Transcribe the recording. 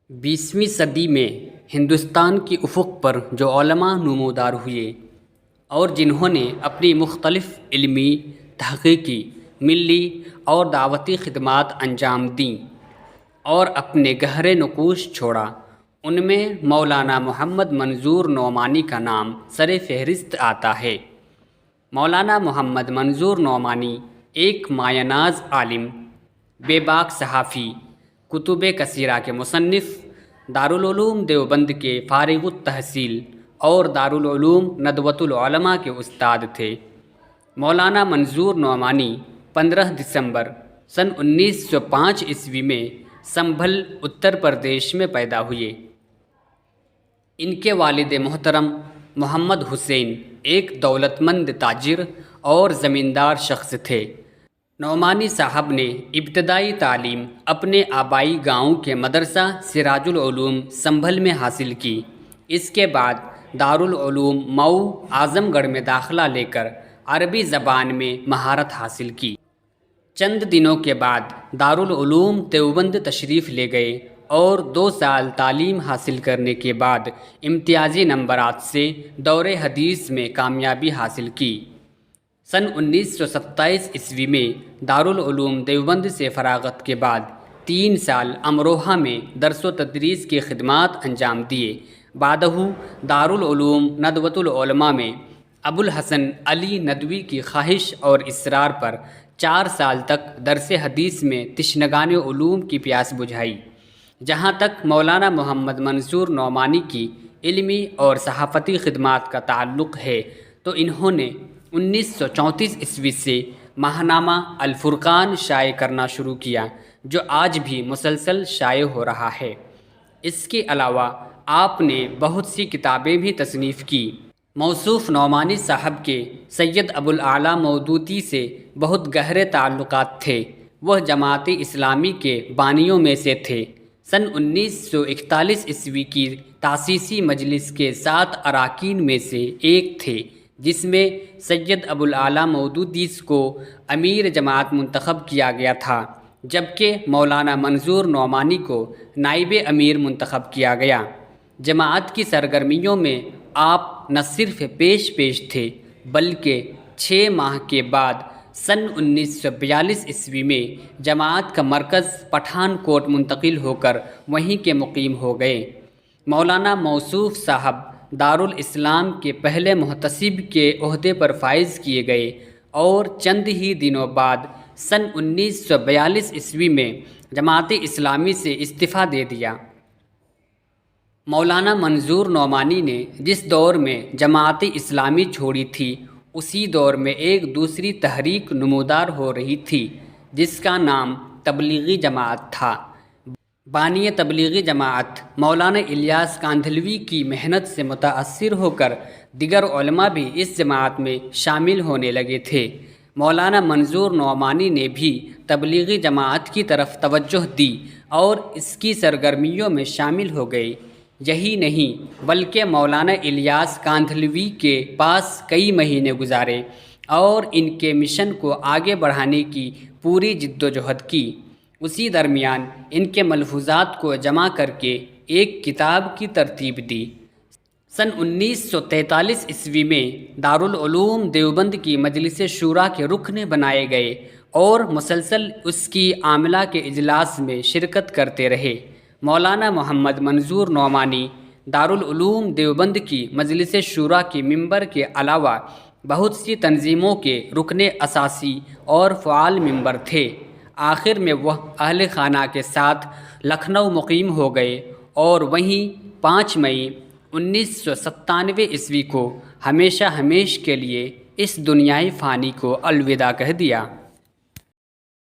20ویں صدی میں ہندوستان کی افق پر جو علماء نمودار ہوئے اور جنہوں نے اپنی مختلف علمی، تحقیقی، ملی اور دعوتی خدمات انجام دیں اور اپنے گہرے نقوش چھوڑا، ان میں مولانا محمد منظور نعمانی کا نام سر فہرست آتا ہے۔ مولانا محمد منظور نعمانی ایک مایہ ناز عالم، بے باک صحافی، کتب کثیرہ کے مصنف، دارالعلوم دیوبند کے فارغ التحصیل اور دارالعلوم ندوۃ العلماء کے استاد تھے۔ مولانا منظور نعمانی 15 دسمبر سن 1905 عیسوی میں سنبھل، اتر پردیش میں پیدا ہوئے۔ ان کے والد محترم محمد حسین ایک دولت مند تاجر اور زمیندار شخص تھے۔ نعمانی صاحب نے ابتدائی تعلیم اپنے آبائی گاؤں کے مدرسہ سراج العلوم سنبھل میں حاصل کی۔ اس کے بعد دارالعلوم مئو اعظم گڑھ میں داخلہ لے کر عربی زبان میں مہارت حاصل کی۔ چند دنوں کے بعد دارالعلوم دیوبند تشریف لے گئے اور 2 سال تعلیم حاصل کرنے کے بعد امتیازی نمبرات سے دور حدیث میں کامیابی حاصل کی۔ سن 1927 عیسوی میں دارالعلوم دیوبند سے فراغت کے بعد 3 سال امروہہ میں درس و تدریس کی خدمات انجام دیے۔ بعدہ دارالعلوم ندوۃ العلماء میں ابوالحسن علی ندوی کی خواہش اور اصرار پر 4 سال تک درس حدیث میں تشنگان علوم کی پیاس بجھائی۔ جہاں تک مولانا محمد منظور نعمانی کی علمی اور صحافتی خدمات کا تعلق ہے تو انہوں نے 1934 عیسوی سے ماہنامہ الفرقان شائع کرنا شروع کیا، جو آج بھی مسلسل شائع ہو رہا ہے۔ اس کے علاوہ آپ نے بہت سی کتابیں بھی تصنیف کی۔ موصوف نعمانی صاحب کے سید ابوالاعلیٰ مودودی سے بہت گہرے تعلقات تھے۔ وہ جماعت اسلامی کے بانیوں میں سے تھے۔ سن 1941 عیسوی کی تاسیسی مجلس کے 7 اراکین میں سے ایک تھے، جس میں سید ابوالاعلیٰ مودودی کو امیر جماعت منتخب کیا گیا تھا، جبکہ مولانا منظور نعمانی کو نائب امیر منتخب کیا گیا۔ جماعت کی سرگرمیوں میں آپ نہ صرف پیش تھے بلکہ 6 ماہ کے بعد سن 1942 عیسوی میں جماعت کا مرکز پٹھان کوٹ منتقل ہو کر وہیں کے مقیم ہو گئے۔ مولانا موصوف صاحب دارالاسلام کے پہلے محتسب کے عہدے پر فائز کیے گئے اور چند ہی دنوں بعد سن 1942 عیسوی میں جماعت اسلامی سے استعفیٰ دے دیا۔ مولانا منظور نعمانی نے جس دور میں جماعت اسلامی چھوڑی تھی، اسی دور میں ایک دوسری تحریک نمودار ہو رہی تھی جس کا نام تبلیغی جماعت تھا۔ بانی تبلیغی جماعت مولانا الیاس کاندھلوی کی محنت سے متاثر ہو کر دیگر علماء بھی اس جماعت میں شامل ہونے لگے تھے۔ مولانا منظور نعمانی نے بھی تبلیغی جماعت کی طرف توجہ دی اور اس کی سرگرمیوں میں شامل ہو گئے۔ یہی نہیں بلکہ مولانا الیاس کاندھلوی کے پاس کئی مہینے گزارے اور ان کے مشن کو آگے بڑھانے کی پوری جد و جہد کی۔ اسی درمیان ان کے ملفوظات کو جمع کر کے ایک کتاب کی ترتیب دی۔ سن 1943 عیسوی میں دارالعلوم دیوبند کی مجلس شورا کے رکن بنائے گئے اور مسلسل اس کی عاملہ کے اجلاس میں شرکت کرتے رہے۔ مولانا محمد منظور نعمانی دارالعلوم دیوبند کی مجلس شورا کے ممبر کے علاوہ بہت سی تنظیموں کے رکن اساسی اور فعال ممبر تھے۔ آخر میں وہ اہل خانہ کے ساتھ لکھنؤ مقیم ہو گئے اور وہیں 5 مئی 1997 عیسوی کو ہمیشہ ہمیش کے لیے اس دنیائے فانی کو الوداع کہہ دیا۔